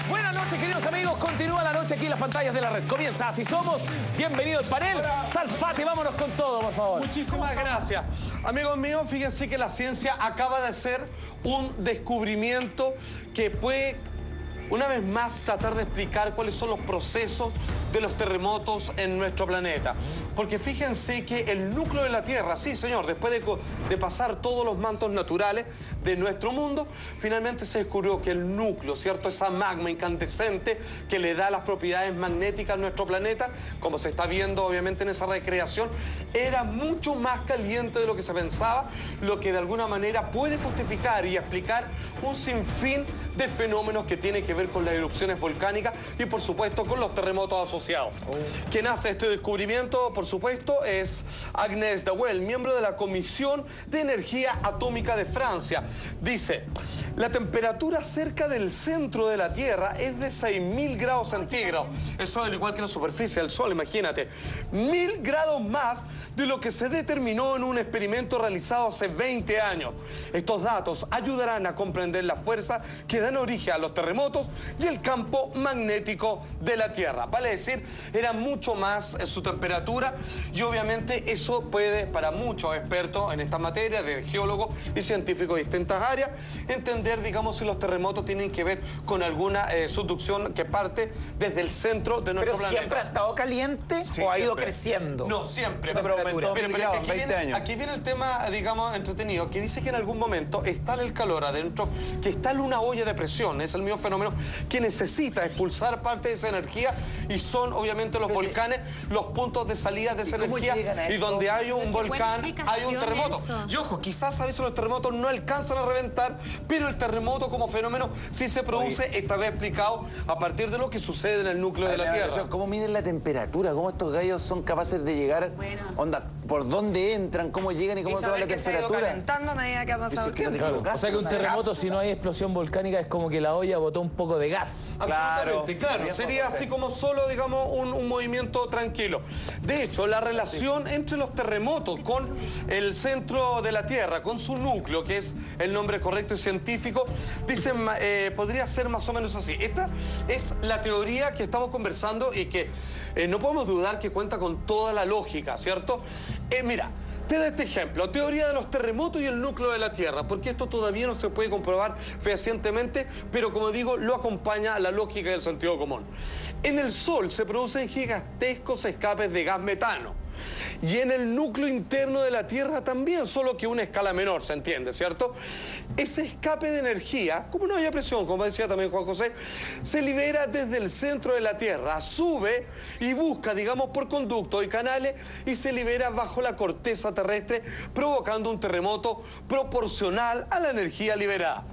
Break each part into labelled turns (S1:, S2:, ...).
S1: Buenas noches, queridos amigos. Continúa la noche aquí en las pantallas de la red. Comienza Así Somos. Bienvenido al panel. Salfate, vámonos con todo, por favor.
S2: Muchísimas gracias. Amigos míos, fíjense que la ciencia acaba de hacer un descubrimiento que puede, una vez más, tratar de explicar cuáles son los procesos de los terremotos en nuestro planeta. Porque fíjense que el núcleo de la Tierra, sí señor, después de pasar todos los mantos naturales de nuestro mundo, finalmente se descubrió que el núcleo, ¿cierto? Esa magma incandescente que le da las propiedades magnéticas a nuestro planeta, como se está viendo obviamente en esa recreación, era mucho más caliente de lo que se pensaba, lo que de alguna manera puede justificar y explicar un sinfín de fenómenos que tienen que ver con las erupciones volcánicas y por supuesto con los terremotos asociados. Quien hace este descubrimiento, por supuesto, es Agnès Dawel, miembro de la Comisión de Energía Atómica de Francia. Dice, la temperatura cerca del centro de la Tierra es de 6.000 grados centígrados. Eso es igual que la superficie del Sol, imagínate. 1.000 grados más de lo que se determinó en un experimento realizado hace 20 años. Estos datos ayudarán a comprender la fuerza que dan origen a los terremotos y el campo magnético de la Tierra. Vale decir, era mucho más su temperatura y obviamente eso puede, para muchos expertos en esta materia, de geólogos y científicos de distintas áreas, entender, digamos, si los terremotos tienen que ver con alguna subducción que parte desde el centro de nuestro planeta.
S3: ¿Pero siempre ha estado caliente o ha ido creciendo?
S2: No, siempre.
S3: Pero aumentó
S2: Aquí viene el tema, digamos, entretenido, que dice que en algún momento está el calor adentro, que está en una olla de presión, es el mismo fenómeno que necesita expulsar parte de esa energía y son obviamente los volcanes los puntos de salida de esa energía y donde hay un volcán hay un terremoto. Y ojo, quizás a veces los terremotos no alcanzan a reventar, pero el terremoto como fenómeno sí se produce, esta vez explicado a partir de lo que sucede en el núcleo de la Tierra.
S4: ¿Cómo miden la temperatura? ¿Cómo estos gallos son capaces de llegar? Onda, ¿por dónde entran? ¿Cómo llegan y cómo toman la temperatura?
S5: Calentando a medida que ha pasado el tiempo.
S1: Claro. O sea que un terremoto, si no hay explosión volcánica, es como que la olla botó un poco de gas.
S2: Absolutamente, claro. Sería así como solo, digamos, un movimiento tranquilo. De hecho, la relación entre los terremotos con el centro de la Tierra, con su núcleo, que es el nombre correcto y científico, dicen, podría ser más o menos así. Esta es la teoría que estamos conversando y que no podemos dudar que cuenta con toda la lógica, ¿cierto? Mira, te doy este ejemplo, teoría de los terremotos y el núcleo de la Tierra, porque esto todavía no se puede comprobar fehacientemente, pero como digo, lo acompaña la lógica y el sentido común. En el Sol se producen gigantescos escapes de gas metano. Y en el núcleo interno de la Tierra también, solo que a una escala menor, ¿se entiende, cierto? Ese escape de energía, como no haya presión, como decía también Juan José, se libera desde el centro de la Tierra, sube y busca, digamos, por conductos y canales y se libera bajo la corteza terrestre, provocando un terremoto proporcional a la energía liberada.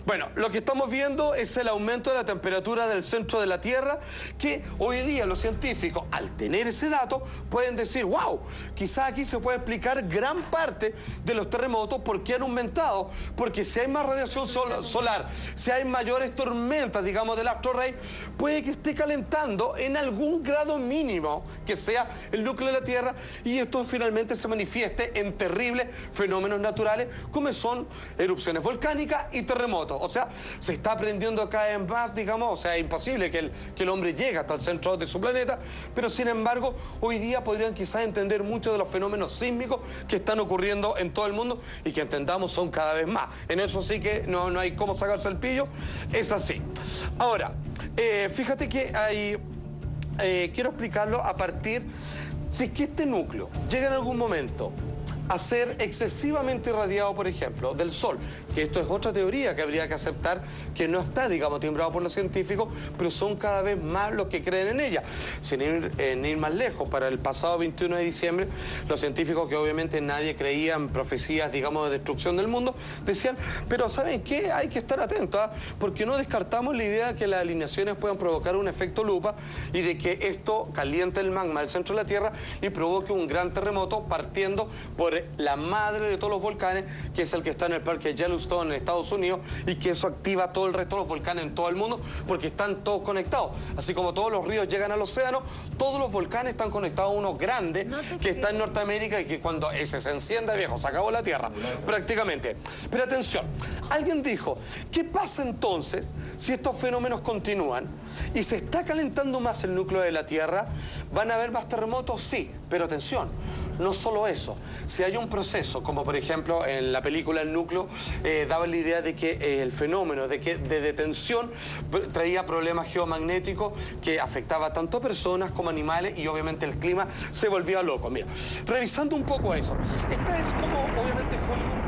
S2: Bueno, lo que estamos viendo es el aumento de la temperatura del centro de la Tierra, que hoy día los científicos, al tener ese dato, pueden decir, wow, quizás aquí se puede explicar gran parte de los terremotos porque han aumentado, porque si hay más radiación solar, si hay mayores tormentas, digamos, del astro rey, puede que esté calentando en algún grado mínimo que sea el núcleo de la Tierra y esto finalmente se manifieste en terribles fenómenos naturales como son erupciones volcánicas y terremotos. O sea, se está aprendiendo cada vez más, digamos, o sea, es imposible que el hombre llegue hasta el centro de su planeta, pero sin embargo, hoy día podrían quizás entender muchos de los fenómenos sísmicos que están ocurriendo en todo el mundo y que entendamos son cada vez más. En eso sí que no hay cómo sacarse el pillo, es así. Ahora, fíjate que hay, quiero explicarlo a partir, si es que este núcleo llega en algún momento a ser excesivamente irradiado, por ejemplo, del Sol, que esto es otra teoría que habría que aceptar, que no está, digamos, timbrado por los científicos, pero son cada vez más los que creen en ella. Sin ir más lejos, para el pasado 21 de diciembre, los científicos, que obviamente nadie creía en profecías, digamos, de destrucción del mundo, decían, pero ¿saben qué? Hay que estar atentos, porque no descartamos la idea de que las alineaciones puedan provocar un efecto lupa y de que esto caliente el magma del centro de la Tierra y provoque un gran terremoto partiendo por la madre de todos los volcanes, que es el que está en el parque Yellowstone en Estados Unidos, y que eso activa todo el resto de los volcanes en todo el mundo porque están todos conectados. Así como todos los ríos llegan al océano, todos los volcanes están conectados a uno grande que está en Norteamérica y que cuando ese se encienda, viejo, se acabó la Tierra, prácticamente. Pero atención, Alguien dijo, ¿qué pasa entonces si estos fenómenos continúan y se está calentando más el núcleo de la Tierra? ¿Van a haber más terremotos? Sí, pero atención. No solo eso, si hay un proceso, como por ejemplo en la película El Núcleo, daba la idea de que el fenómeno de detención traía problemas geomagnéticos que afectaba tanto a personas como animales y obviamente el clima se volvía loco. Mira, revisando un poco eso, esta es como obviamente Hollywood,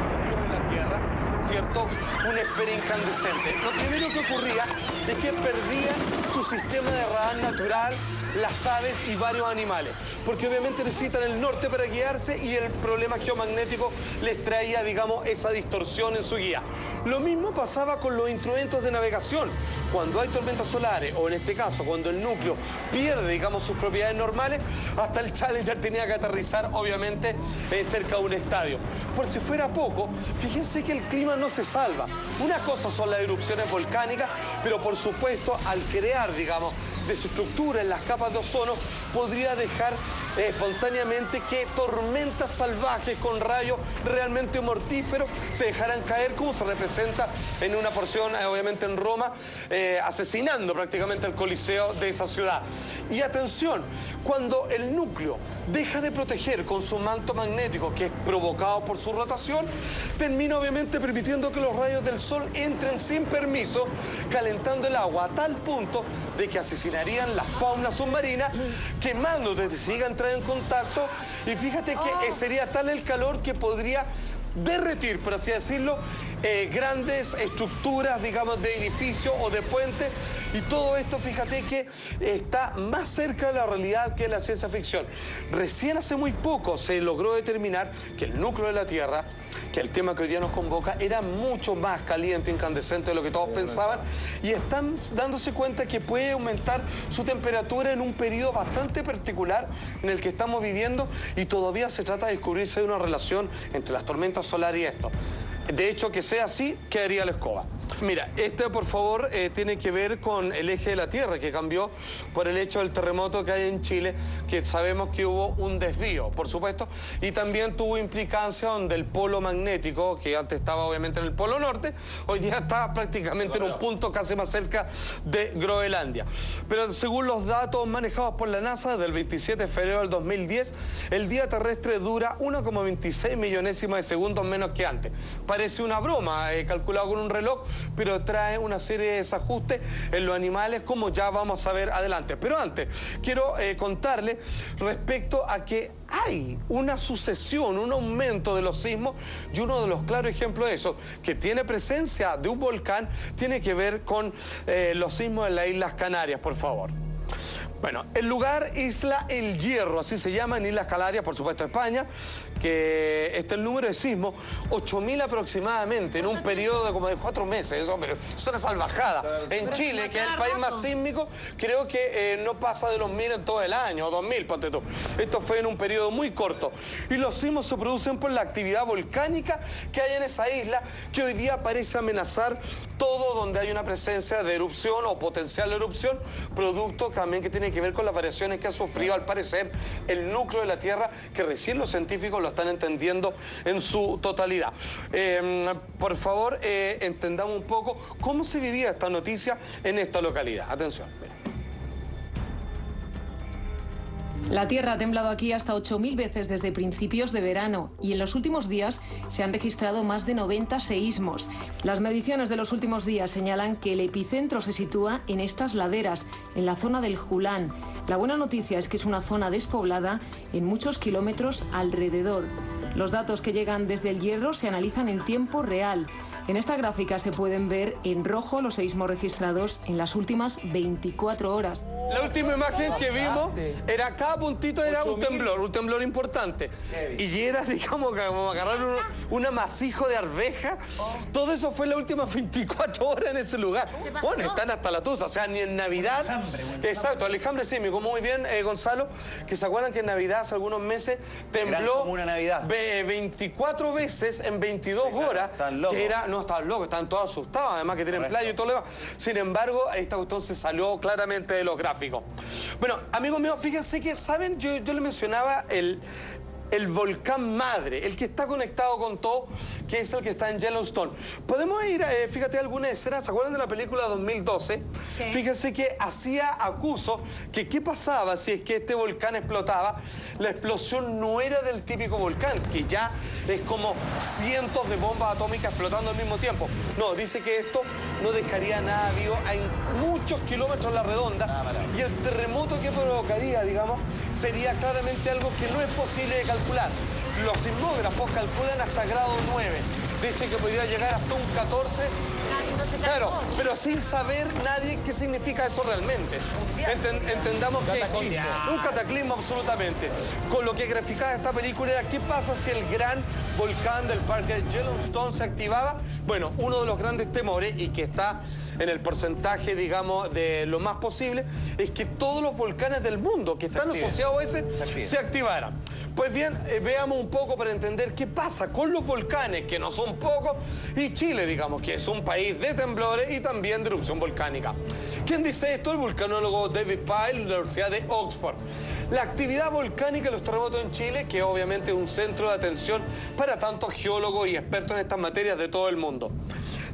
S2: núcleo de la Tierra, ¿cierto? Una esfera incandescente. Lo primero que ocurría es que perdían su sistema de radar natural las aves y varios animales, porque obviamente necesitan el norte para guiarse y el problema geomagnético les traía, digamos, esa distorsión en su guía. Lo mismo pasaba con los instrumentos de navegación. Cuando hay tormentas solares, o en este caso, cuando el núcleo pierde, digamos, sus propiedades normales, hasta el Challenger tenía que aterrizar, obviamente, cerca de un estadio. Por si fuera poco, fíjense que el clima no se salva. Una cosa son las erupciones volcánicas, pero por supuesto, al crear, digamos, desestructura en las capas de ozono, podría dejar espontáneamente que tormentas salvajes con rayos realmente mortíferos se dejaran caer, como se representa en una porción, obviamente en Roma, asesinando prácticamente el Coliseo de esa ciudad. Y atención, cuando el núcleo deja de proteger con su manto magnético, que es provocado por su rotación, termina obviamente permitiendo que los rayos del sol entren sin permiso, calentando el agua a tal punto de que asesinarían la fauna submarina, quemando desde que siga a entrar en contacto. Y fíjate que sería tal el calor que podría derretir, por así decirlo, grandes estructuras, digamos, de edificios o de puentes, y todo esto, fíjate que está más cerca de la realidad que de la ciencia ficción. Recién hace muy poco se logró determinar que el núcleo de la Tierra, que el tema que hoy día nos convoca, era mucho más caliente, incandescente de lo que todos pensaban, y están dándose cuenta que puede aumentar su temperatura en un periodo bastante particular en el que estamos viviendo, y todavía se trata de descubrir si hay una relación entre las tormentas solares y esto. De hecho, que sea así, quedaría la escoba. Mira, por favor, tiene que ver con el eje de la Tierra, que cambió por el hecho del terremoto que hay en Chile, que sabemos que hubo un desvío, por supuesto, y también tuvo implicancia donde el polo magnético, que antes estaba obviamente en el polo norte, hoy día está prácticamente en un punto casi más cerca de Groenlandia. Pero según los datos manejados por la NASA, desde el 27 de febrero del 2010, el día terrestre dura 1,26 millonésimas de segundos menos que antes. Parece una broma, calculado con un reloj, pero trae una serie de desajustes en los animales, como ya vamos a ver adelante. Pero antes, quiero contarles respecto a que hay una sucesión, un aumento de los sismos, y uno de los claros ejemplos de eso, que tiene presencia de un volcán, tiene que ver con los sismos en las Islas Canarias, por favor. Bueno, el lugar Isla El Hierro, así se llama, en Islas Canarias, por supuesto España, que está el número de sismos, 8.000 aproximadamente, en un periodo de como de 4 meses, eso, pero es una salvajada. En Chile, que es el país más sísmico, creo que no pasa de los 1.000 en todo el año, o 2.000, ponte tú. Esto fue en un periodo muy corto. Y los sismos se producen por la actividad volcánica que hay en esa isla, que hoy día parece amenazar todo donde hay una presencia de erupción o potencial erupción, producto también que tiene que ver con las variaciones que ha sufrido, al parecer, el núcleo de la Tierra, que recién los científicos lo están entendiendo en su totalidad. Por favor, entendamos un poco cómo se vivía esta noticia en esta localidad. Atención.
S6: La Tierra ha temblado aquí hasta 8.000 veces desde principios de verano, y en los últimos días se han registrado más de 90 seísmos. Las mediciones de los últimos días señalan que el epicentro se sitúa en estas laderas, en la zona del Julán. La buena noticia es que es una zona despoblada en muchos kilómetros alrededor. Los datos que llegan desde el Hierro se analizan en tiempo real. En esta gráfica se pueden ver en rojo los seísmos registrados en las últimas 24 horas.
S2: La última imagen que vimos era, cada puntito era un temblor importante. Y era, digamos, como agarrar un amasijo de arveja. Todo eso fue en las últimas 24 horas en ese lugar. Bueno, están hasta la tusa, o sea, ni en Navidad. Exacto, Alejandro sísmico, muy bien, Gonzalo, que se acuerdan que en Navidad hace algunos meses tembló
S4: como una Navidad.
S2: 24 veces en 22 horas.
S4: Están locos.
S2: Que era, no, estaban locos, estaban todos asustados, además que tienen playa y todo lo demás. Sin embargo, esta cuestión se salió claramente de los gráficos. Bueno, amigos míos, fíjense que, ¿saben? Yo le mencionaba el volcán madre, el que está conectado con todo, que es el que está en Yellowstone. Podemos ir, fíjate, algunas escenas, ¿se acuerdan de la película 2012? Sí. Fíjense que hacía acuso que qué pasaba si es que este volcán explotaba. La explosión no era del típico volcán, que ya es como cientos de bombas atómicas explotando al mismo tiempo. No, dice que esto no dejaría nada vivo a muchos kilómetros a la redonda, y el terremoto que provocaría, digamos, sería claramente algo que no es posible de calcular. Los sismógrafos calculan hasta grado 9. Dicen que podría llegar hasta un 14. Claro, pero sin saber nadie qué significa eso realmente. Entendamos que un cataclismo absolutamente. Con lo que graficaba esta película era qué pasa si el gran volcán del parque Yellowstone se activaba. Bueno, uno de los grandes temores, y que está en el porcentaje, digamos, de lo más posible, es que todos los volcanes del mundo que están asociados a ese se activaran. Pues bien, veamos un poco para entender qué pasa con los volcanes, que no son pocos, y Chile, digamos, que es un país de temblores y también de erupción volcánica. ¿Quién dice esto? El vulcanólogo David Pyle, de la Universidad de Oxford. La actividad volcánica y los terremotos en Chile, que obviamente es un centro de atención para tantos geólogos y expertos en estas materias de todo el mundo.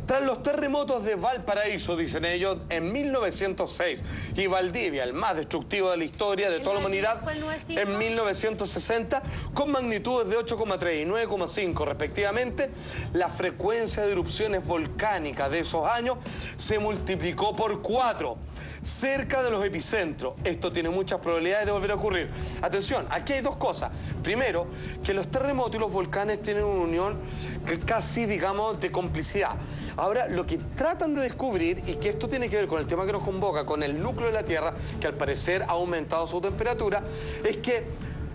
S2: Tras los terremotos de Valparaíso, dicen ellos, en 1906, y Valdivia, el más destructivo de la historia de toda la humanidad, en 1960, con magnitudes de 8,3 y 9,5 respectivamente, la frecuencia de erupciones volcánicas de esos años se multiplicó por 4. Cerca de los epicentros. Esto tiene muchas probabilidades de volver a ocurrir. Atención, aquí hay dos cosas. Primero, que los terremotos y los volcanes tienen una unión que casi, digamos, de complicidad. Ahora, lo que tratan de descubrir, y que esto tiene que ver con el tema que nos convoca, con el núcleo de la Tierra, que al parecer ha aumentado su temperatura, es que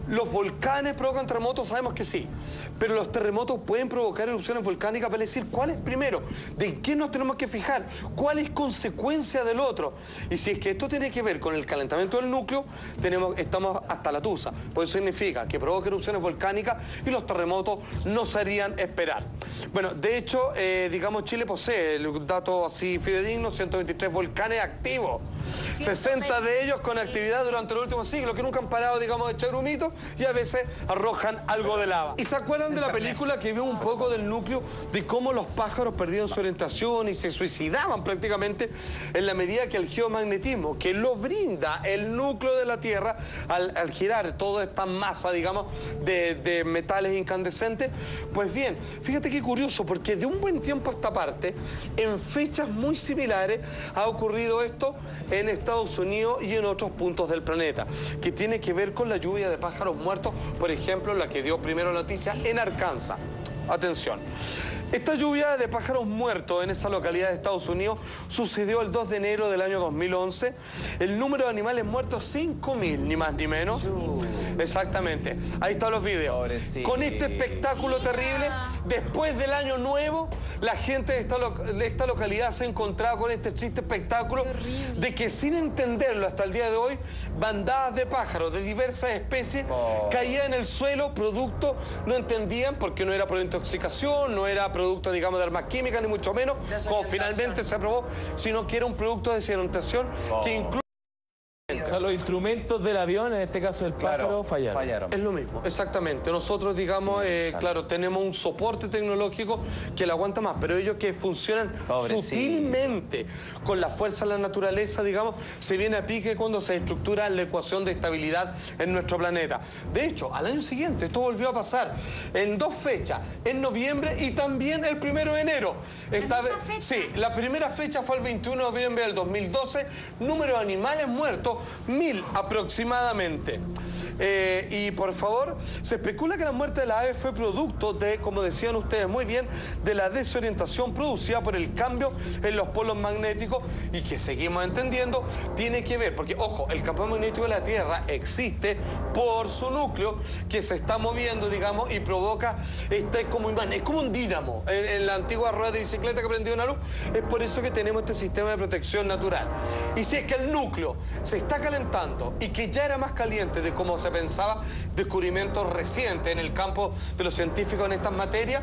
S2: los volcanes provocan terremotos, sabemos que sí, pero los terremotos pueden provocar erupciones volcánicas. Para decir cuál es primero, de qué nos tenemos que fijar, cuál es consecuencia del otro. Y si es que esto tiene que ver con el calentamiento del núcleo, estamos hasta la tusa. Pues eso significa que provoca erupciones volcánicas y los terremotos no se harían esperar. Bueno, de hecho, digamos, Chile posee, el dato así fidedigno, 123 volcanes activos. 60 de ellos con actividad durante los últimos siglos, que nunca han parado, digamos, de echar humito, y a veces arrojan algo de lava. ¿Y se acuerdan de la película que vio un poco del núcleo de cómo los pájaros perdían su orientación y se suicidaban prácticamente en la medida que el geomagnetismo, que lo brinda el núcleo de la Tierra al girar toda esta masa, digamos, de metales incandescentes? Pues bien, fíjate qué curioso, porque de un buen tiempo a esta parte, en fechas muy similares, ha ocurrido esto en Estados Unidos y en otros puntos del planeta, que tiene que ver con la lluvia de pájaros muertos, por ejemplo, la que dio primero la noticia en Arkansas. Atención. Esta lluvia de pájaros muertos en esa localidad de Estados Unidos sucedió el 2 de enero del año 2011. El número de animales muertos, 5.000, ni más ni menos. Exactamente. Ahí están los videos. Pobrecito. Con este espectáculo terrible, después del año nuevo, la gente de esta localidad se encontraba con este triste espectáculo de que, sin entenderlo hasta el día de hoy, bandadas de pájaros de diversas especies caían en el suelo, producto, no entendían, porque no era por intoxicación, no era producto, digamos, de armas químicas, ni mucho menos, como finalmente se aprobó, sino que era un producto de desorientación que incluye...
S1: O sea, los instrumentos del avión, en este caso el pájaro, fallaron.
S2: Es lo mismo, exactamente. Nosotros, digamos, claro, tenemos un soporte tecnológico que lo aguanta más, pero ellos que funcionan sutilmente con la fuerza de la naturaleza, digamos, se viene a pique cuando se estructura la ecuación de estabilidad en nuestro planeta. De hecho, al año siguiente esto volvió a pasar en dos fechas, en noviembre y también el 1 de enero. Sí, la primera fecha fue el 21 de noviembre del 2012, número de animales muertos, 1000 aproximadamente. Y por favor, se especula que la muerte de la ave fue producto de, como decían ustedes muy bien, de la desorientación producida por el cambio en los polos magnéticos, y que seguimos entendiendo tiene que ver, porque ojo, el campo magnético de la Tierra existe por su núcleo que se está moviendo, digamos, y provoca como imán, es como un dínamo en la antigua rueda de bicicleta que prendió una luz. Es por eso que tenemos este sistema de protección natural. Y si es que el núcleo se está calentando y que ya era más caliente de como se se pensaba, descubrimientos recientes en el campo de los científicos en estas materias,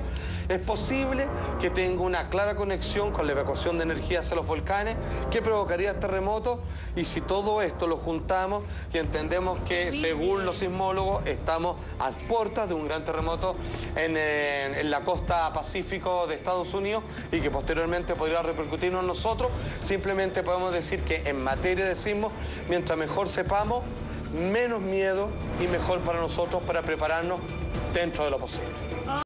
S2: es posible que tenga una clara conexión con la evacuación de energía hacia los volcanes que provocaría terremotos. Y si todo esto lo juntamos y entendemos que, según los sismólogos, estamos a puertas de un gran terremoto en la costa pacífico de Estados Unidos y que posteriormente podría repercutirnos en nosotros, simplemente podemos decir que en materia de sismos, mientras mejor sepamos, menos miedo y mejor para nosotros para prepararnos dentro de lo posible.